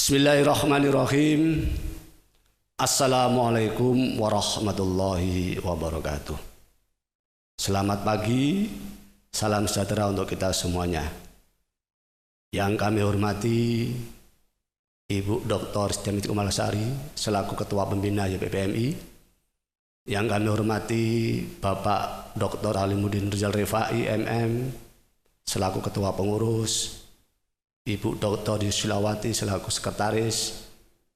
Bismillahirrahmanirrahim. Assalamualaikum warahmatullahi wabarakatuh. Selamat pagi, salam sejahtera untuk kita semuanya. Yang kami hormati Ibu Dr. Siti Kumalasari selaku Ketua Pembina YPPMI. Yang kami hormati Bapak Dr. Alimuddin Rizal Rifai MM selaku Ketua Pengurus, Ibu Dr. Yusilawati selaku Sekretaris,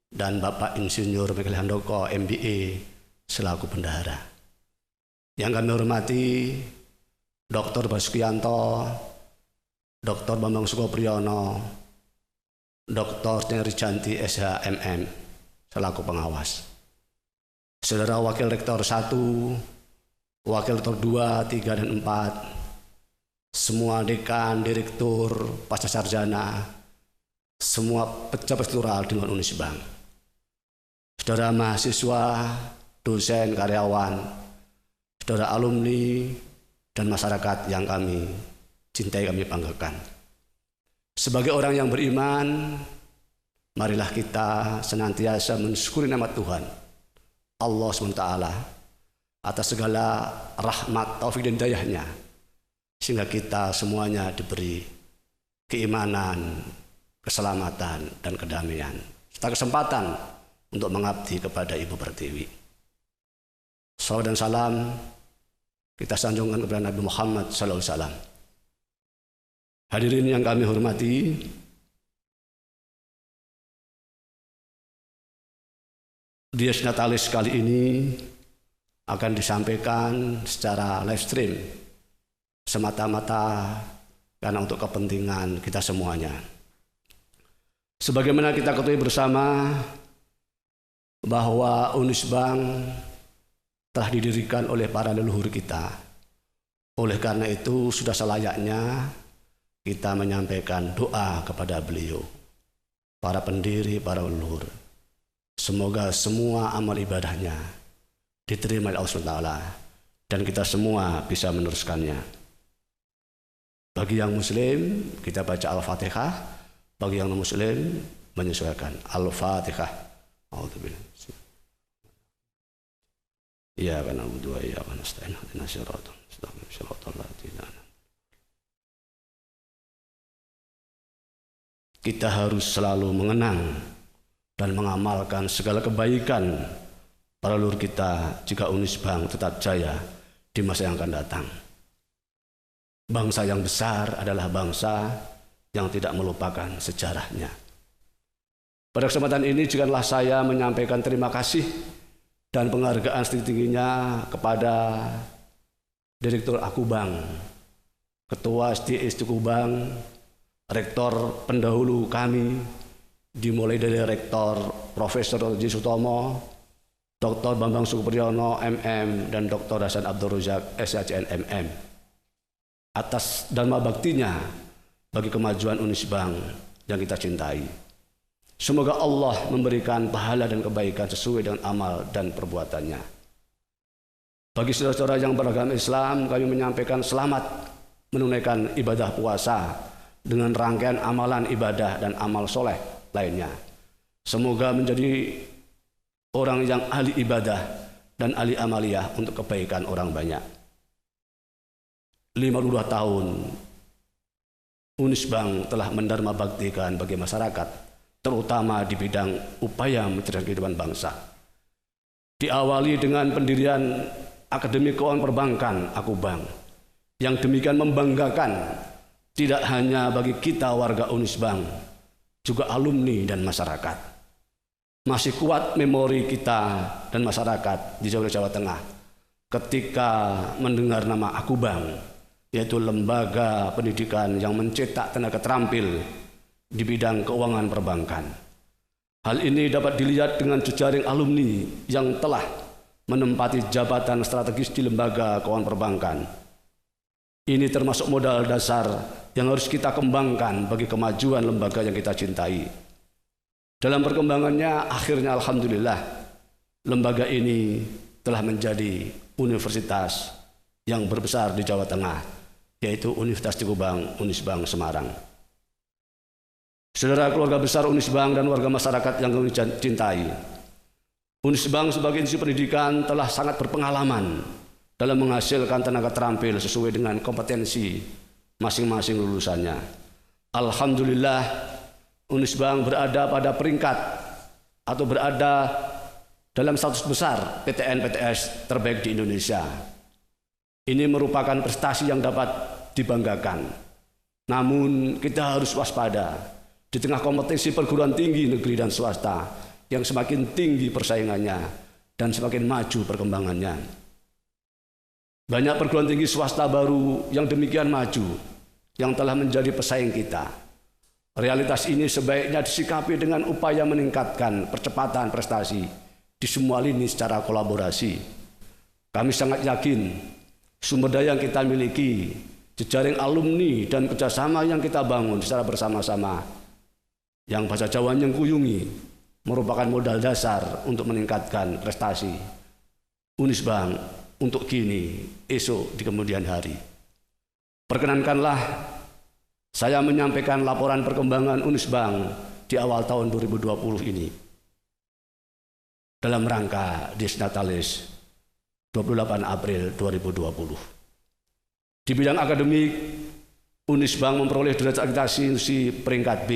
dan Bapak Insinyur Michael Handoko MBA selaku Bendahara. Yang kami hormati Dr. Basukianto, Dr. Bambang Sukopriyono, Dr. Nerijanti SHMM selaku pengawas. Saudara Wakil Rektor 1, Wakil Rektor 2, 3, dan 4, semua dekan, direktur, pasca sarjana, semua pejabat struktural dengan Unisbank, saudara mahasiswa, dosen, karyawan, saudara alumni, dan masyarakat yang kami cintai, kami banggakan. Sebagai orang yang beriman, marilah kita senantiasa mensyukuri nikmat Tuhan Allah SWT atas segala rahmat, taufik, dan hidayahnya, sehingga kita semuanya diberi keimanan, keselamatan, dan kedamaian, serta kesempatan untuk mengabdi kepada Ibu Pertiwi. Salawat dan salam kita sanjungkan kepada Nabi Muhammad SAW. Hadirin yang kami hormati, Dies Natalis kali ini akan disampaikan secara live stream, semata-mata karena untuk kepentingan kita semuanya. Sebagaimana kita ketahui bersama bahwa Unisbank telah didirikan oleh para leluhur kita. Oleh karena itu sudah selayaknya kita menyampaikan doa kepada beliau, para pendiri, para leluhur. Semoga semua amal ibadahnya diterima oleh Allah SWT dan kita semua bisa meneruskannya. Bagi yang muslim, kita baca Al-Fatihah. Bagi yang non-muslim, menyesuaikan Al-Fatihah. Iya kan Abu Dua, iya kan Nasta'in, Hadina Syaratul Mustaqim, Syaratul Latina. Kita harus selalu mengenang dan mengamalkan segala kebaikan para leluhur kita jika Unisbank tetap jaya di masa yang akan datang. Bangsa yang besar adalah bangsa yang tidak melupakan sejarahnya. Pada kesempatan ini jikalau saya menyampaikan terima kasih dan penghargaan setinggi-tingginya kepada Direktur Akubank, Ketua SDIS Akubank, Rektor pendahulu kami, dimulai dari Rektor Profesor Ji Sutomo, Dr. Bambang Sukopriyono MM, dan Dr. Hasan Abdul Razak SHCN MM, atas dharma baktinya bagi kemajuan Unisbank yang kita cintai. Semoga Allah memberikan pahala dan kebaikan sesuai dengan amal dan perbuatannya. Bagi saudara-saudara yang beragama Islam, kami menyampaikan selamat menunaikan ibadah puasa dengan rangkaian amalan ibadah dan amal soleh lainnya. Semoga menjadi orang yang ahli ibadah dan ahli amaliyah untuk kebaikan orang banyak. 52 tahun Unisbank telah mendharma baktikan bagi masyarakat, terutama di bidang upaya mencerdaskan kehidupan bangsa. Diawali dengan pendirian Akademi Keuangan Perbankan Akubank yang demikian membanggakan tidak hanya bagi kita warga Unisbank, juga alumni dan masyarakat. Masih kuat memori kita dan masyarakat di Jawa Tengah ketika mendengar nama Akubank, yaitu lembaga pendidikan yang mencetak tenaga terampil di bidang keuangan perbankan. Hal ini dapat dilihat dengan jejaring alumni yang telah menempati jabatan strategis di lembaga keuangan perbankan. Ini termasuk modal dasar yang harus kita kembangkan bagi kemajuan lembaga yang kita cintai. Dalam perkembangannya, akhirnya alhamdulillah, lembaga ini telah menjadi universitas yang berbesar di Jawa Tengah, yaitu Universitas Akubank Unisbank Semarang. Saudara keluarga besar Unisbank dan warga masyarakat yang kami cintai, Unisbank sebagai institusi pendidikan telah sangat berpengalaman dalam menghasilkan tenaga terampil sesuai dengan kompetensi masing-masing lulusannya. Alhamdulillah, Unisbank berada pada peringkat atau berada dalam status besar PTN-PTS terbaik di Indonesia. Ini merupakan prestasi yang dapat dibanggakan. Namun kita harus waspada di tengah kompetisi perguruan tinggi negeri dan swasta yang semakin tinggi persaingannya dan semakin maju perkembangannya. Banyak perguruan tinggi swasta baru yang demikian maju yang telah menjadi pesaing kita. Realitas ini sebaiknya disikapi dengan upaya meningkatkan percepatan prestasi di semua lini secara kolaborasi. Kami sangat yakin sumber daya yang kita miliki, jejaring alumni dan kerjasama yang kita bangun secara bersama-sama, yang bahasa Jawa nyengkuyungi, merupakan modal dasar untuk meningkatkan prestasi Unisbank untuk kini, esok, di kemudian hari. Perkenankanlah saya menyampaikan laporan perkembangan Unisbank di awal tahun 2020 ini dalam rangka Dies Natalis 28 April 2020. Di bidang akademik, Unisbank memperoleh derajat akreditasi institusi peringkat B.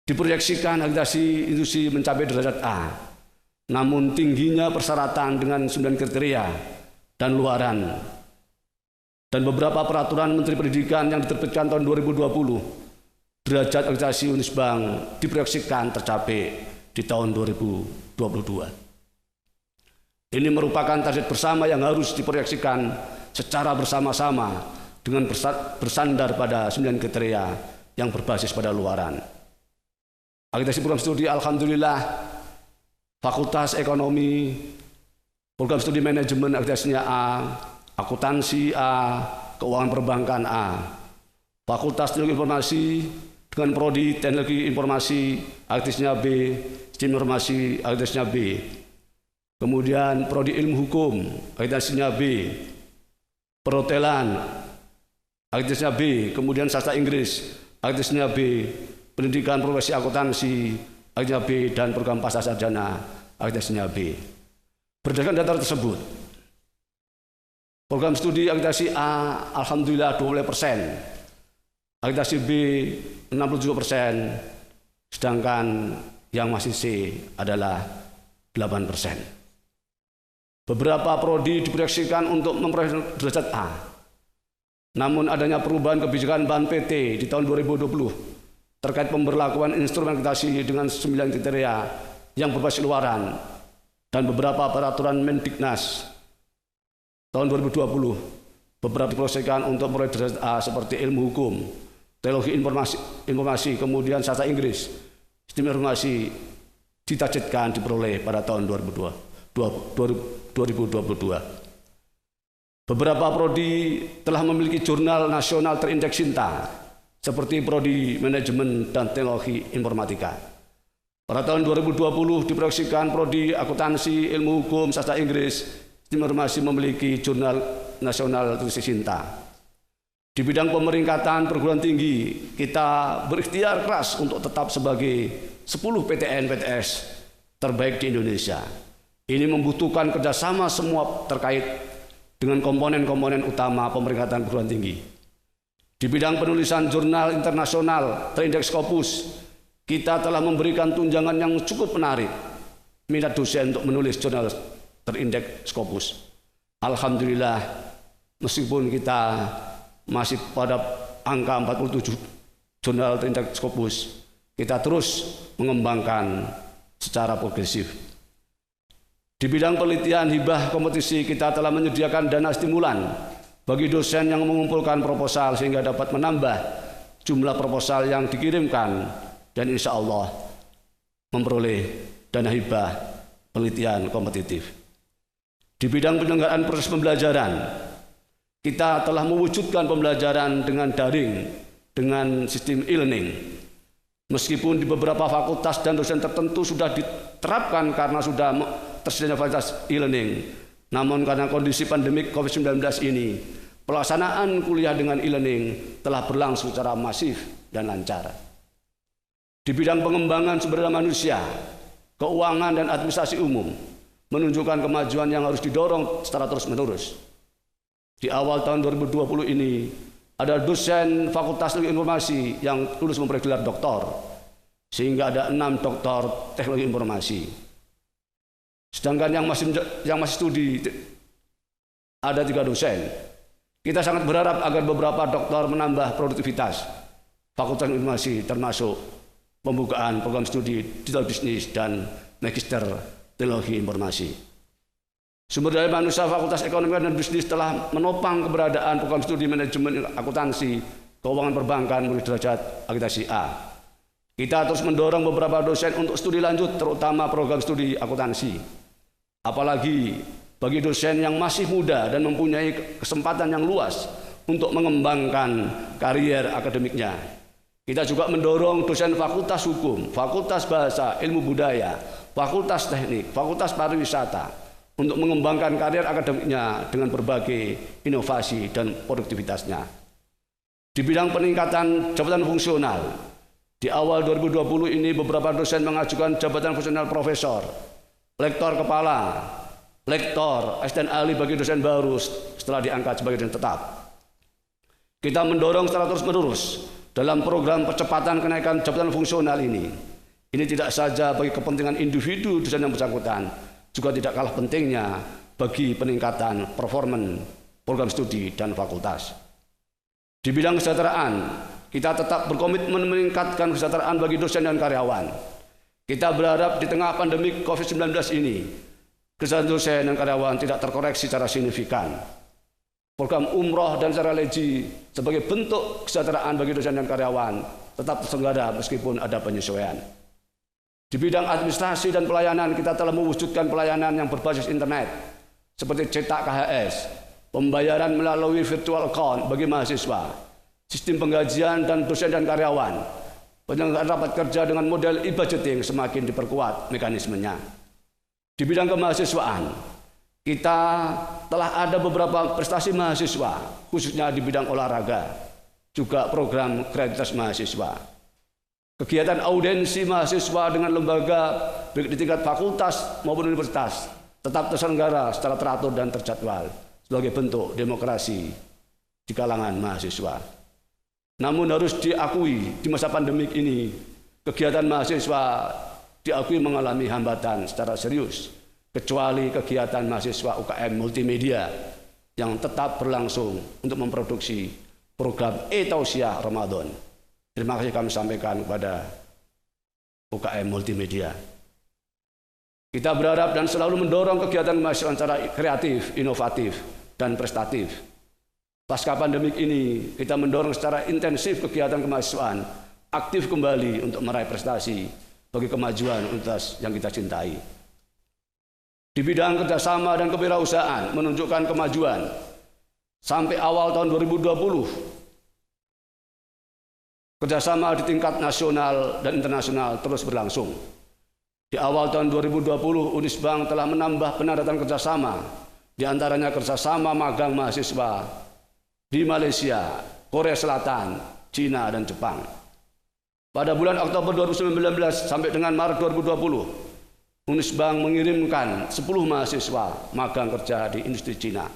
Diproyeksikan akreditasi institusi mencapai derajat A, namun tingginya persyaratan dengan 9 kriteria dan luaran dan beberapa peraturan Menteri Pendidikan yang diterbitkan tahun 2020, derajat akreditasi Unisbank diproyeksikan tercapai di tahun 2022. Ini merupakan target bersama yang harus diproyeksikan secara bersama-sama dengan bersandar pada 9 kriteria yang berbasis pada luaran. Akreditasi program studi alhamdulillah Fakultas Ekonomi, program studi manajemen akreditasinya A, akuntansi A, keuangan perbankan A. Fakultas Teknologi Informasi dengan prodi Teknologi Informasi akreditasinya B, Sistem Informasi akreditasinya B. Kemudian prodi Ilmu Hukum akreditasinya B, Perhotelan akreditasinya B, kemudian Sastra Inggris akreditasinya B, Pendidikan Profesi Akuntansi akreditasinya B, dan program pasca sarjana akreditasinya B. Berdasarkan data tersebut, program studi akreditasi A alhamdulillah 20%, akreditasi B 67%, sedangkan yang masih C adalah 8%. Beberapa prodi diproyeksikan untuk memperoleh derajat A. Namun adanya perubahan kebijakan Ban PT di tahun 2020 terkait pemberlakuan instrumen akreditasi dengan 9 kriteria yang berbasis luaran dan beberapa peraturan Mendiknas tahun 2020, beberapa diproyeksikan untuk memperoleh derajat A seperti ilmu hukum, teknologi informasi, kemudian sastra Inggris, sistem informasi ditargetkan diperoleh pada tahun 2022. Beberapa prodi telah memiliki jurnal nasional terindeks Sinta, seperti prodi manajemen dan teknologi informatika. Pada tahun 2020 diproyeksikan prodi akuntansi, ilmu hukum, sastra Inggris, sistem informasi memiliki jurnal nasional terindeks Sinta. Di bidang pemeringkatan perguruan tinggi, kita berikhtiar keras untuk tetap sebagai 10 PTN-PTS terbaik di Indonesia. Ini membutuhkan kerjasama semua terkait dengan komponen-komponen utama pemeringkatan perguruan tinggi. Di bidang penulisan jurnal internasional terindeks Scopus, kita telah memberikan tunjangan yang cukup menarik minat dosen untuk menulis jurnal terindeks Scopus. Alhamdulillah, meskipun kita masih pada angka 47 jurnal terindeks Scopus, kita terus mengembangkan secara progresif. Di bidang penelitian hibah kompetisi, kita telah menyediakan dana stimulan bagi dosen yang mengumpulkan proposal sehingga dapat menambah jumlah proposal yang dikirimkan dan insya Allah memperoleh dana hibah penelitian kompetitif. Di bidang penyelenggaraan proses pembelajaran, kita telah mewujudkan pembelajaran dengan daring dengan sistem e-learning. Meskipun di beberapa fakultas dan dosen tertentu sudah diterapkan karena sudah tersedianya fasilitas e-learning, namun karena kondisi pandemik COVID-19 ini, pelaksanaan kuliah dengan e-learning telah berlangsung secara masif dan lancar. Di bidang pengembangan sumber daya manusia, keuangan dan administrasi umum menunjukkan kemajuan yang harus didorong secara terus-menerus. Di awal tahun 2020 ini, ada dosen Fakultas Teknologi Informasi yang lulus memperoleh gelar doktor, sehingga ada 6 doktor teknologi informasi. Sedangkan yang masih studi ada 3 dosen. Kita sangat berharap agar beberapa doktor menambah produktivitas Fakultas Informasi, termasuk pembukaan program studi digital bisnis dan magister teknologi informasi. Sumber daya manusia Fakultas Ekonomi dan Bisnis telah menopang keberadaan program studi manajemen akuntansi keuangan perbankan melalui derajat akreditasi A. Kita terus mendorong beberapa dosen untuk studi lanjut, terutama program studi akuntansi. Apalagi bagi dosen yang masih muda dan mempunyai kesempatan yang luas untuk mengembangkan karier akademiknya. Kita juga mendorong dosen Fakultas Hukum, Fakultas Bahasa, Ilmu Budaya, Fakultas Teknik, Fakultas Pariwisata untuk mengembangkan karier akademiknya dengan berbagai inovasi dan produktivitasnya. Di bidang peningkatan jabatan fungsional, di awal 2020 ini beberapa dosen mengajukan jabatan fungsional profesor, lektor kepala, lektor, asisten ahli bagi dosen baru setelah diangkat sebagai dosen tetap. Kita mendorong secara terus-menerus dalam program percepatan kenaikan jabatan fungsional ini. Ini tidak saja bagi kepentingan individu dosen yang bersangkutan, juga tidak kalah pentingnya bagi peningkatan performa program studi dan fakultas. Di bidang kesejahteraan, kita tetap berkomitmen meningkatkan kesejahteraan bagi dosen dan karyawan. Kita berharap di tengah pandemi COVID-19 ini, kesejahteraan dosen dan karyawan tidak terkoreksi secara signifikan. Program umroh dan secara leji sebagai bentuk kesejahteraan bagi dosen dan karyawan tetap terselenggara meskipun ada penyesuaian. Di bidang administrasi dan pelayanan, kita telah mewujudkan pelayanan yang berbasis internet seperti cetak KHS, pembayaran melalui virtual account bagi mahasiswa, sistem penggajian dan dosen dan karyawan, penyelenggaraan rapat kerja dengan model e-budgeting semakin diperkuat mekanismenya. Di bidang kemahasiswaan, kita telah ada beberapa prestasi mahasiswa, khususnya di bidang olahraga, juga program kreativitas mahasiswa. Kegiatan audiensi mahasiswa dengan lembaga baik di tingkat fakultas maupun universitas tetap terselenggara secara teratur dan terjadwal sebagai bentuk demokrasi di kalangan mahasiswa. Namun harus diakui di masa pandemik ini, kegiatan mahasiswa diakui mengalami hambatan secara serius, kecuali kegiatan mahasiswa UKM multimedia yang tetap berlangsung untuk memproduksi program e-tausiah Ramadan. Terima kasih kami sampaikan kepada UKM multimedia. Kita berharap dan selalu mendorong kegiatan mahasiswa secara kreatif, inovatif, dan prestatif. Pasca pandemik ini, kita mendorong secara intensif kegiatan kemahasiswaan aktif kembali untuk meraih prestasi bagi kemajuan universitas yang kita cintai. Di bidang kerjasama dan kewirausahaan menunjukkan kemajuan. Sampai awal tahun 2020, kerjasama di tingkat nasional dan internasional terus berlangsung. Di awal tahun 2020, Unisbank telah menambah penandatan kerjasama, di antaranya kerjasama magang mahasiswa di Malaysia, Korea Selatan, Cina, dan Jepang. Pada bulan Oktober 2019 sampai dengan Maret 2020, Unisbank mengirimkan 10 mahasiswa magang kerja di industri Cina.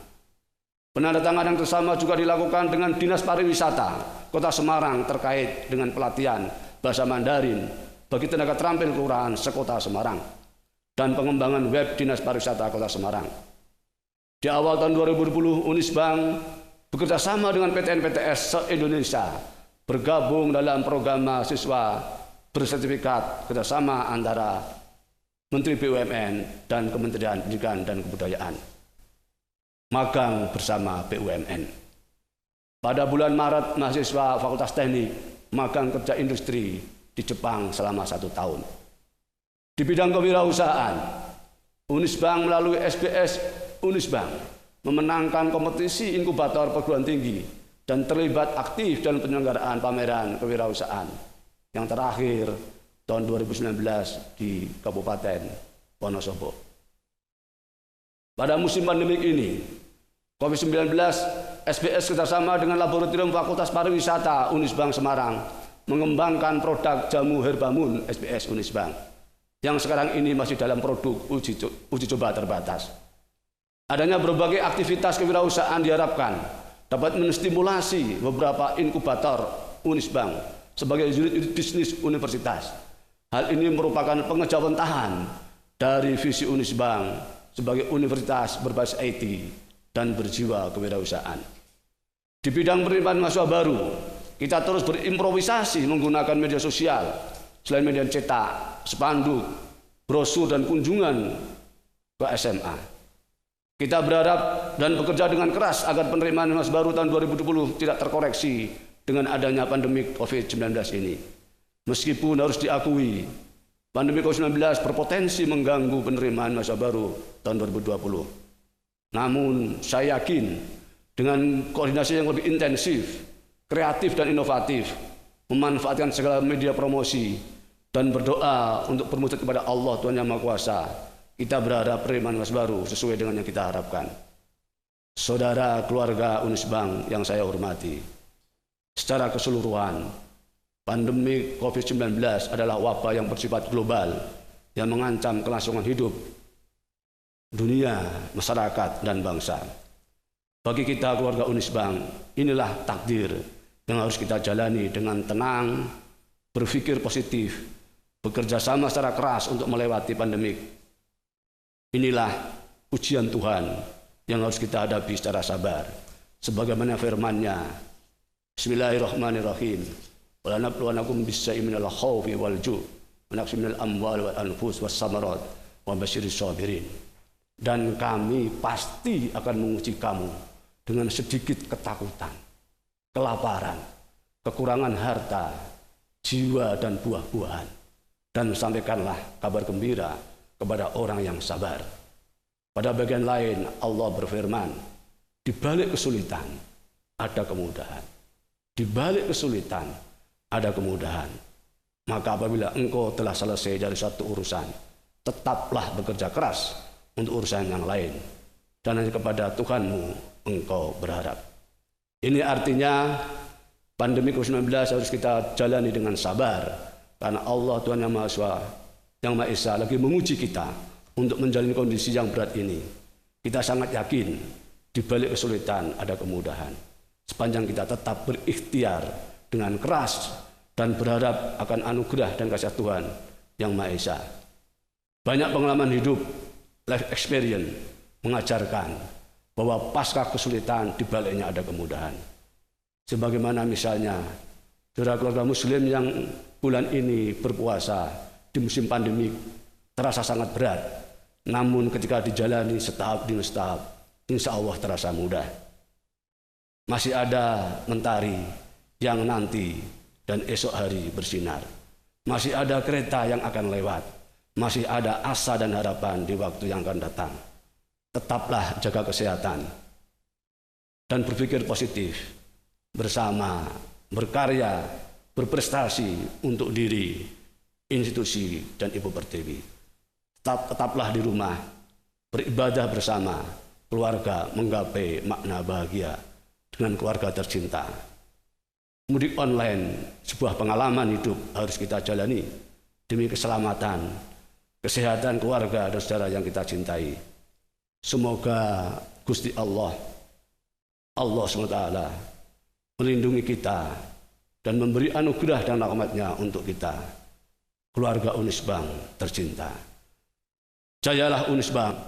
Penandatanganan kerjasama juga dilakukan dengan Dinas Pariwisata Kota Semarang terkait dengan pelatihan bahasa Mandarin bagi tenaga terampil kelurahan sekota Semarang dan pengembangan web Dinas Pariwisata Kota Semarang. Di awal tahun 2020, Unisbank bekerja sama dengan PTN-PTS se-Indonesia bergabung dalam program mahasiswa bersertifikat kerjasama antara Menteri BUMN dan Kementerian Pendidikan dan Kebudayaan. Magang bersama BUMN. Pada bulan Maret, mahasiswa Fakultas Teknik magang kerja industri di Jepang selama 1 tahun. Di bidang kewirausahaan, Unisbank melalui SBS Unisbank memenangkan kompetisi inkubator perguruan tinggi dan terlibat aktif dalam penyelenggaraan pameran kewirausahaan yang terakhir tahun 2019 di Kabupaten Wonosobo. Pada musim pandemik ini, COVID-19, SBS kerjasama dengan Laboratorium Fakultas Pariwisata Unisbank Semarang mengembangkan produk jamu Herbamun SPS Unisbank yang sekarang ini masih dalam produk uji coba terbatas. Adanya berbagai aktivitas kewirausahaan diharapkan dapat menstimulasi beberapa inkubator Unisbank sebagai unit bisnis universitas. Hal ini merupakan pengejawentahan dari visi Unisbank sebagai universitas berbasis IT dan berjiwa kewirausahaan. Di bidang penerimaan mahasiswa baru, kita terus berimprovisasi menggunakan media sosial, selain media cetak, spanduk, brosur, dan kunjungan ke SMA. Kita berharap dan bekerja dengan keras agar penerimaan mahasiswa baru tahun 2020 tidak terkoreksi dengan adanya pandemi COVID-19 ini. Meskipun harus diakui, pandemi COVID-19 berpotensi mengganggu penerimaan mahasiswa baru tahun 2020. Namun saya yakin dengan koordinasi yang lebih intensif, kreatif dan inovatif, memanfaatkan segala media promosi, dan berdoa untuk bermunajat kepada Allah Tuhan Yang Maha Kuasa, kita berharap penerimaan mahasiswa baru sesuai dengan yang kita harapkan. Saudara keluarga Unisbank yang saya hormati, secara keseluruhan, pandemi COVID-19 adalah wabah yang bersifat global yang mengancam kelangsungan hidup dunia, masyarakat, dan bangsa. Bagi kita keluarga Unisbank, inilah takdir yang harus kita jalani dengan tenang, berpikir positif, bekerja sama secara keras untuk melewati pandemik. Inilah ujian Tuhan yang harus kita hadapi secara sabar. Sebagaimana firman-Nya, Bismillahirrahmanirrahim. Wa lanabluwannakum bis-syai'in minal khaufi wal ju' wa naqsin minal amwali wal anfus was samarat wa basyiris sabirin. Dan kami pasti akan menguji kamu dengan sedikit ketakutan, kelaparan, kekurangan harta, jiwa, dan buah-buahan. Dan sampaikanlah kabar gembira kepada orang yang sabar. Pada bagian lain Allah berfirman, di balik kesulitan ada kemudahan. Di balik kesulitan ada kemudahan. Maka apabila engkau telah selesai dari satu urusan, tetaplah bekerja keras untuk urusan yang lain, dan hanya kepada Tuhanmu engkau berharap. Ini artinya pandemi COVID-19 harus kita jalani dengan sabar, karena Allah Tuhan Yang Maha Esa lagi menguji kita untuk menjalani kondisi yang berat ini. Kita sangat yakin di balik kesulitan ada kemudahan, sepanjang kita tetap berikhtiar dengan keras dan berharap akan anugerah dan kasih Tuhan Yang Maha Esa. Banyak pengalaman hidup, life experience, mengajarkan bahwa pasca kesulitan di baliknya ada kemudahan. Sebagaimana misalnya saudara keluarga muslim yang bulan ini berpuasa di musim pandemi terasa sangat berat, namun ketika dijalani setahap demi setahap, insya Allah terasa mudah. Masih ada mentari yang nanti dan esok hari bersinar. Masih ada kereta yang akan lewat. Masih ada asa dan harapan di waktu yang akan datang. Tetaplah jaga kesehatan dan berpikir positif, bersama, berkarya, berprestasi untuk diri, institusi, dan Ibu Pertiwi. Tetaplah di rumah, beribadah bersama, keluarga menggapai makna bahagia dengan keluarga tercinta. Mudik online, sebuah pengalaman hidup harus kita jalani demi keselamatan, kesehatan keluarga dan saudara yang kita cintai. Semoga Gusti Allah SWT melindungi kita dan memberi anugerah dan rahmat-Nya untuk kita, keluarga Unisbank tercinta. Jayalah Unisbank,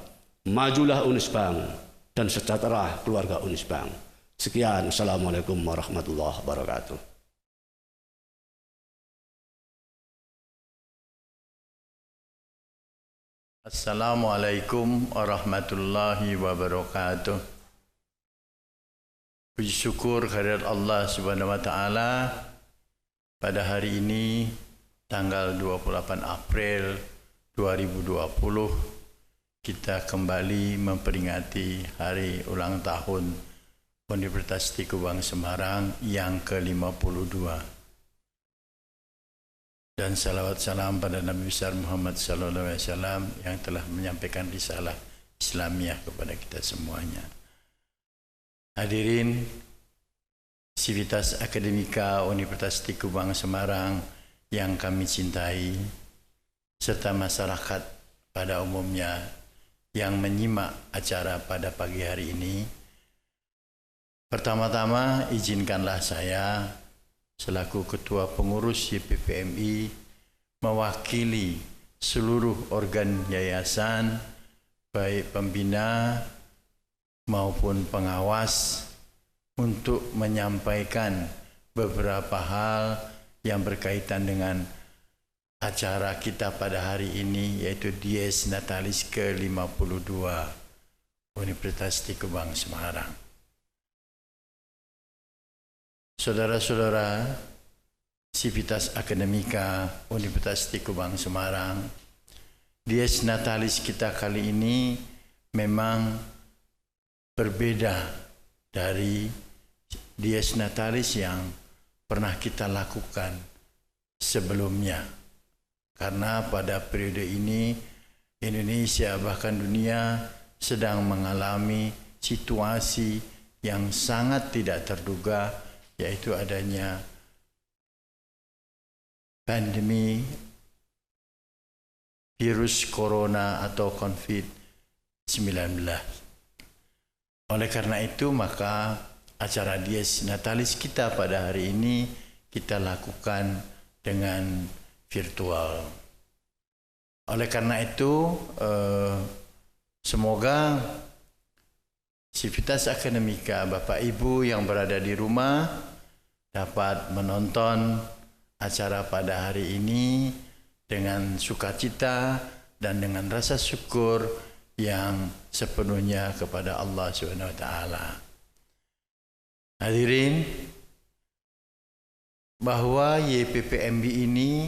majulah Unisbank, dan sejahtera keluarga Unisbank. Sekian, Assalamualaikum warahmatullahi wabarakatuh. Assalamualaikum warahmatullahi wabarakatuh. Puji syukur kehadirat Allah Subhanahu wa taala. Pada hari ini tanggal 28 April 2020 kita kembali memperingati hari ulang tahun Universitas Tikubang Semarang yang ke-52. Dan salawat salam pada Nabi besar Muhammad SAW yang telah menyampaikan risalah Islamiyah kepada kita semuanya. Hadirin, Sivitas Akademika Universitas Tikubang Semarang yang kami cintai, serta masyarakat pada umumnya yang menyimak acara pada pagi hari ini. Pertama-tama izinkanlah saya selaku Ketua Pengurus YPPMI mewakili seluruh organ yayasan, baik pembina maupun pengawas, untuk menyampaikan beberapa hal yang berkaitan dengan acara kita pada hari ini, yaitu Dies Natalis ke-52 Universitas Tikubang Semarang. Saudara-saudara Sivitas Akademika Universitas Tikubang Semarang, Dies Natalis kita kali ini memang berbeda dari Dies Natalis yang pernah kita lakukan sebelumnya. Karena pada periode ini Indonesia bahkan dunia sedang mengalami situasi yang sangat tidak terduga, yaitu adanya pandemi virus corona atau COVID-19. Oleh karena itu, maka acara Dies Natalis kita pada hari ini kita lakukan dengan virtual. Oleh karena itu, semoga Sivitas Akademika, Bapak Ibu yang berada di rumah dapat menonton acara pada hari ini dengan sukacita dan dengan rasa syukur yang sepenuhnya kepada Allah Subhanahu wa taala. Hadirin, bahwa YPPMI ini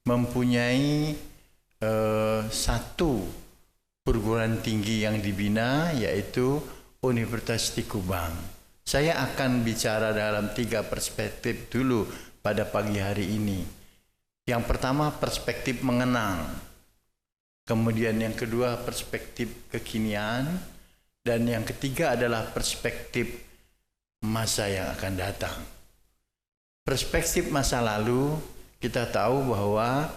mempunyai satu perguruan tinggi yang dibina, yaitu Universitas Tikubang. Saya akan bicara dalam 3 perspektif dulu pada pagi hari ini. Yang pertama, perspektif mengenang. Kemudian yang kedua, perspektif kekinian. Dan yang ketiga adalah perspektif masa yang akan datang. Perspektif masa lalu, kita tahu bahwa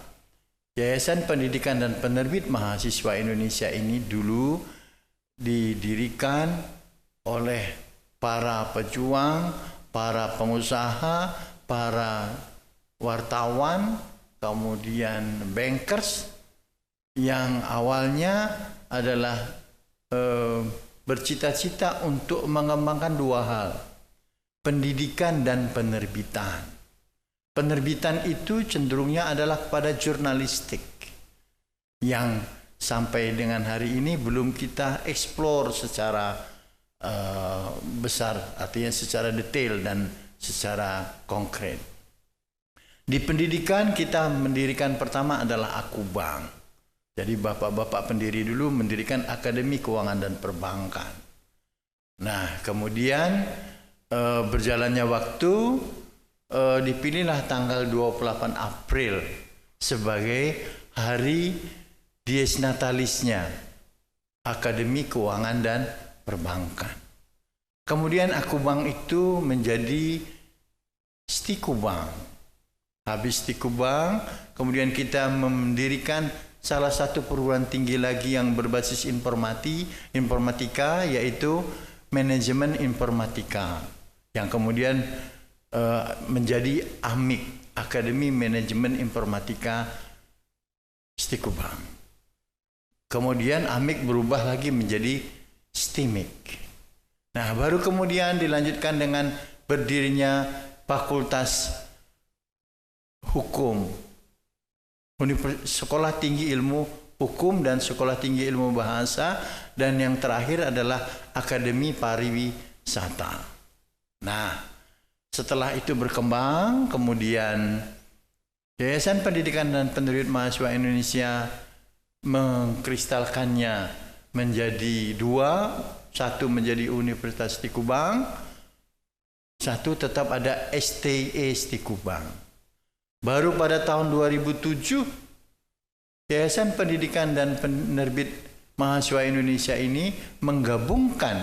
Yayasan Pendidikan dan Penerbit Mahasiswa Indonesia ini dulu didirikan oleh para pejuang, para pengusaha, para wartawan, kemudian bankers yang awalnya adalah bercita-cita untuk mengembangkan 2 hal, pendidikan dan penerbitan. Penerbitan itu cenderungnya adalah pada jurnalistik yang sampai dengan hari ini belum kita eksplor secara besar, artinya secara detail dan secara konkret. Di pendidikan kita mendirikan pertama adalah Akubang. Jadi bapak-bapak pendiri dulu mendirikan Akademi Keuangan dan Perbankan. Nah, kemudian berjalannya waktu, dipilihlah tanggal 28 April sebagai hari Dies Natalisnya Akademi Keuangan dan Perbankan. Kemudian Akubang itu menjadi Stikubang. Habis Stikubang, kemudian kita mendirikan salah satu perguruan tinggi lagi yang berbasis informatika, yaitu Manajemen Informatika, yang kemudian menjadi AMIK, Akademi Manajemen Informatika Stikubang. Kemudian AMIK berubah lagi menjadi STIMIK. Nah, baru kemudian dilanjutkan dengan berdirinya Fakultas Hukum, Sekolah Tinggi Ilmu Hukum dan Sekolah Tinggi Ilmu Bahasa, dan yang terakhir adalah Akademi Pariwisata. Nah, setelah itu berkembang, kemudian Yayasan Pendidikan dan Penerbit Mahasiswa Indonesia mengkristalkannya menjadi 2, satu menjadi Universitas Tikubang, satu tetap ada STE Tikubang. Baru pada tahun 2007, Yayasan Pendidikan dan Penerbit Mahasiswa Indonesia ini menggabungkan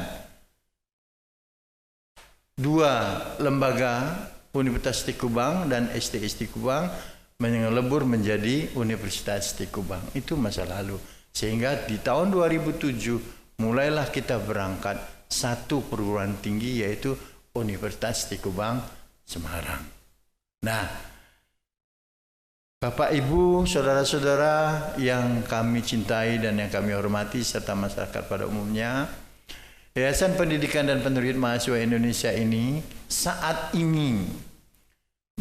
dua lembaga, Universitas Siti Kubang dan STST Kubang, melebur menjadi Universitas Siti Kubang. Itu masa lalu. Sehingga di tahun 2007 mulailah kita berangkat satu perguruan tinggi, yaitu Universitas Siti Kubang Semarang. Nah, Bapak, Ibu, saudara-saudara yang kami cintai dan yang kami hormati serta masyarakat pada umumnya, Yayasan Pendidikan dan Penerbit Mahasiswa Indonesia ini saat ini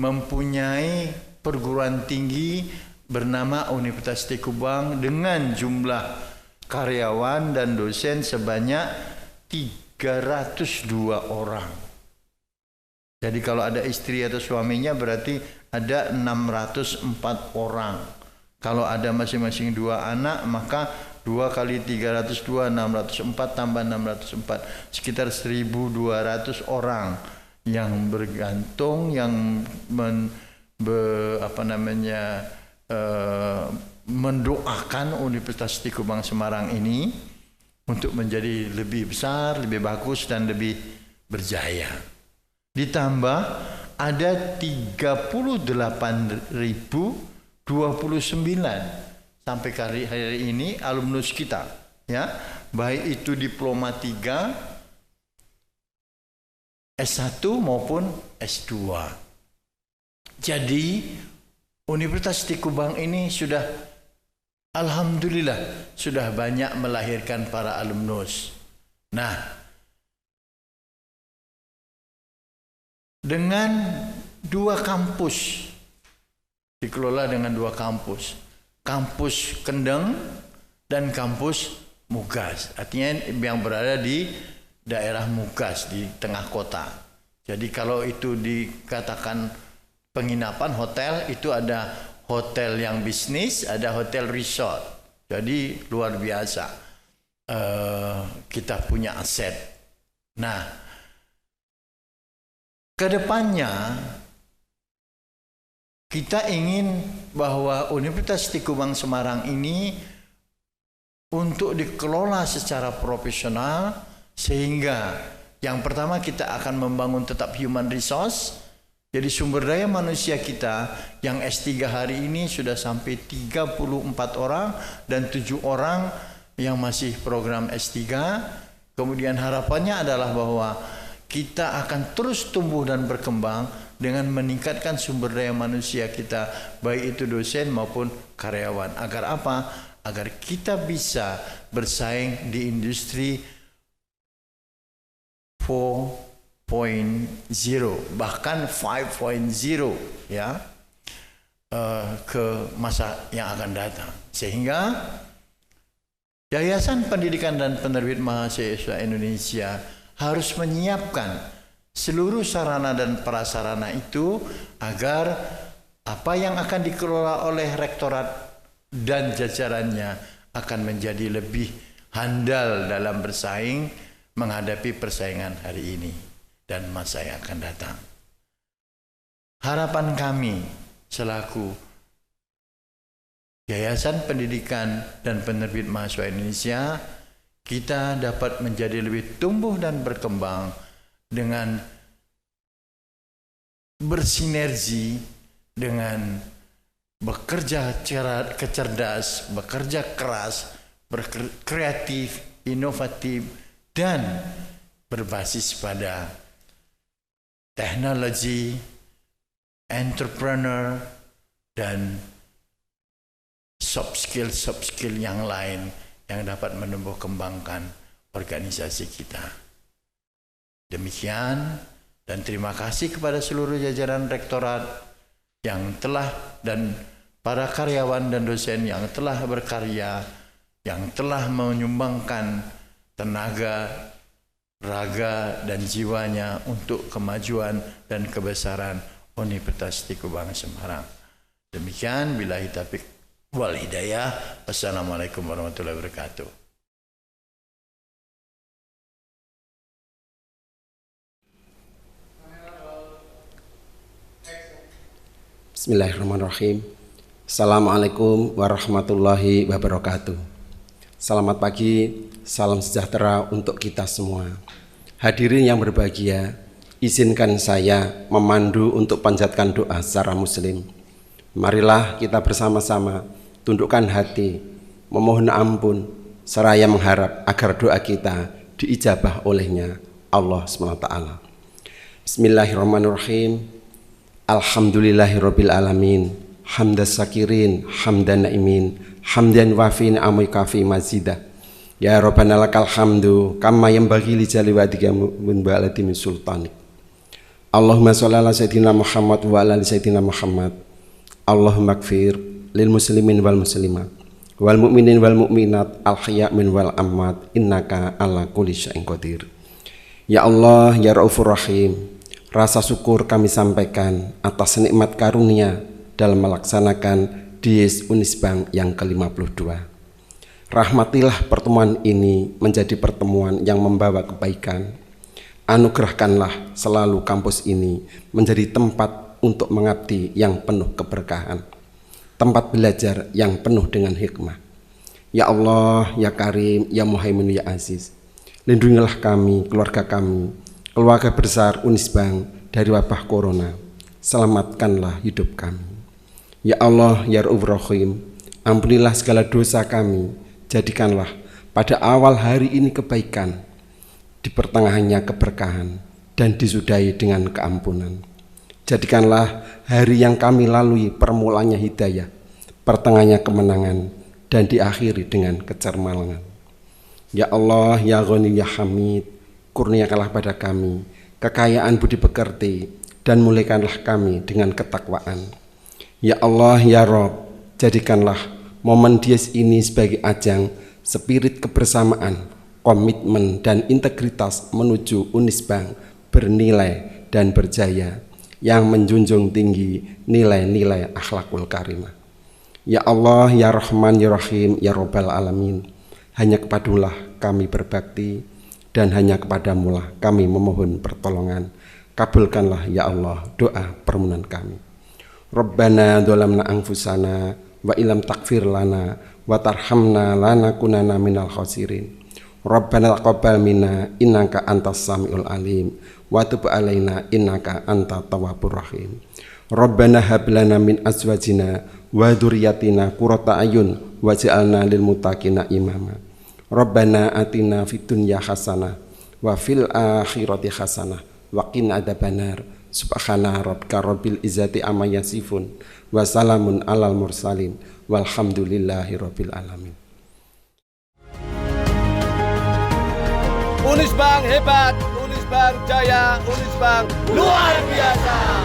mempunyai perguruan tinggi bernama Universitas Siti Kubang dengan jumlah karyawan dan dosen sebanyak 302 orang. Jadi kalau ada istri atau suaminya berarti ada 604 orang. Kalau ada masing-masing 2 anak, maka 2 kali 302, 604 tambah 604, sekitar 1.200 orang yang bergantung, yang mendoakan Universitas Siti Kubang Semarang ini untuk menjadi lebih besar, lebih bagus dan lebih berjaya. Ditambah ada 38.029 sampai hari ini alumnus kita, ya, baik itu diploma 3, S1 maupun S2. Jadi Universitas Siti Kubang ini sudah, alhamdulillah, sudah banyak melahirkan para alumnus. Nah, dengan 2 kampus, dikelola dengan 2 kampus, kampus Kendeng dan kampus Mugas, artinya yang berada di daerah Mugas di tengah kota. Jadi kalau itu dikatakan penginapan hotel, itu ada hotel yang bisnis, ada hotel resort. Jadi luar biasa kita punya aset. Nah, kedepannya kita ingin bahwa Universitas Siti Kubang Semarang ini untuk dikelola secara profesional, sehingga yang pertama kita akan membangun tetap human resource. Jadi sumber daya manusia kita yang S3 hari ini sudah sampai 34 orang dan 7 orang yang masih program S3. Kemudian harapannya adalah bahwa kita akan terus tumbuh dan berkembang dengan meningkatkan sumber daya manusia kita, baik itu dosen maupun karyawan. Agar apa? Agar kita bisa bersaing di industri 4.0, bahkan 5.0, ya, ke masa yang akan datang. Sehingga Yayasan Pendidikan dan Penerbit Mahasiswa Indonesia harus menyiapkan seluruh sarana dan prasarana itu agar apa yang akan dikelola oleh rektorat dan jajarannya akan menjadi lebih handal dalam bersaing menghadapi persaingan hari ini dan masa yang akan datang. Harapan kami selaku Yayasan Pendidikan dan Penerbit Mahasiswa Indonesia, kita dapat menjadi lebih tumbuh dan berkembang dengan bersinergi, dengan bekerja cerdas, bekerja keras, kreatif, inovatif, dan berbasis pada teknologi, entrepreneur, dan soft skill yang lain yang dapat menumbuh kembangkan organisasi kita. Demikian, dan terima kasih kepada seluruh jajaran rektorat yang telah, dan para karyawan dan dosen yang telah berkarya, yang telah menyumbangkan tenaga, raga, dan jiwanya untuk kemajuan dan kebesaran Universitas Siti Kubang Semarang. Demikian, billahi taufiq wal hidayah. Wassalamualaikum warahmatullahi wabarakatuh. Bismillahirrahmanirrahim. Assalamualaikum warahmatullahi wabarakatuh. Selamat pagi, salam sejahtera untuk kita semua. Hadirin yang berbahagia, Izinkan saya memandu untuk panjatkan doa secara muslim. Marilah kita bersama-sama tundukkan hati, memohon ampun, seraya mengharap agar doa kita diijabah olehnya Allah SWT. Bismillahirrahmanirrahim. Alhamdulillahirabbil alamin. Hamdas sakirin, hamdan naimin, hamdan wafin amoy kafi mazidah. Ya Rabbana lakal hamdu kama yanbaghi li jalali wajhika min ba'di min sultanik. Allahumma sholli ala sayyidina Muhammad wa ala ali sayyidina Muhammad. Allahumma ighfir lil muslimin wal muslimat wal mu'minin wal mu'minat al hayya min wal amwat innaka ala kulli syai'in qadir. Ya Allah ya Raufur Rahim, rasa syukur kami sampaikan atas nikmat karunia dalam melaksanakan Dies Unisbank yang ke-52. Rahmatilah pertemuan ini menjadi pertemuan yang membawa kebaikan. Anugerahkanlah selalu kampus ini menjadi tempat untuk mengabdi yang penuh keberkahan, tempat belajar yang penuh dengan hikmah. Ya Allah, ya Karim, ya Muhaimin, ya Aziz, lindungilah kami, keluarga besar Unisbank dari wabah corona. Selamatkanlah hidup kami. Ya Allah, ya Raufur Rahim, ampunilah segala dosa kami. Jadikanlah pada awal hari ini kebaikan, di pertengahannya keberkahan, dan disudahi dengan keampunan. Jadikanlah hari yang kami lalui permulaannya hidayah, pertengahannya kemenangan, dan diakhiri dengan kecermalangan. Ya Allah, ya Ghani, ya Hamid, kurniakanlah pada kami kekayaan budi pekerti, dan muliakanlah kami dengan ketakwaan. Ya Allah, ya Rob, jadikanlah momen Dies ini sebagai ajang spirit kebersamaan, komitmen, dan integritas menuju Unisbank bernilai dan berjaya, yang menjunjung tinggi nilai-nilai akhlakul karimah. Ya Allah, ya Rahman, ya Rahim, ya Rabbal Alamin, hanya kepadamulah kami berbakti, dan hanya kepadamulah kami memohon pertolongan. Kabulkanlah ya Allah doa permohonan kami. Rabbana dzalamna anfusana wa illam taghfir lana wa tarhamna lanakunanna minal khasirin. Rabbana taqabbal minna innaka antas samiul alim wa tub alaina innaka antat tawwabur rahim. Rabbana hab lana min azwajina wa dzurriyyatina qurrata ayun waj'alna lil muttaqina imama. Rabbana atina fid dunya hasanah wa fil akhirati hasanah wa qina adzabannar. Subhana rabbika rabbil izzati amma yasifun wa salamun alal mursalin walhamdulillahi rabbil alamin. Unisbank hebat, Unisbank jaya, Unisbank luar biasa.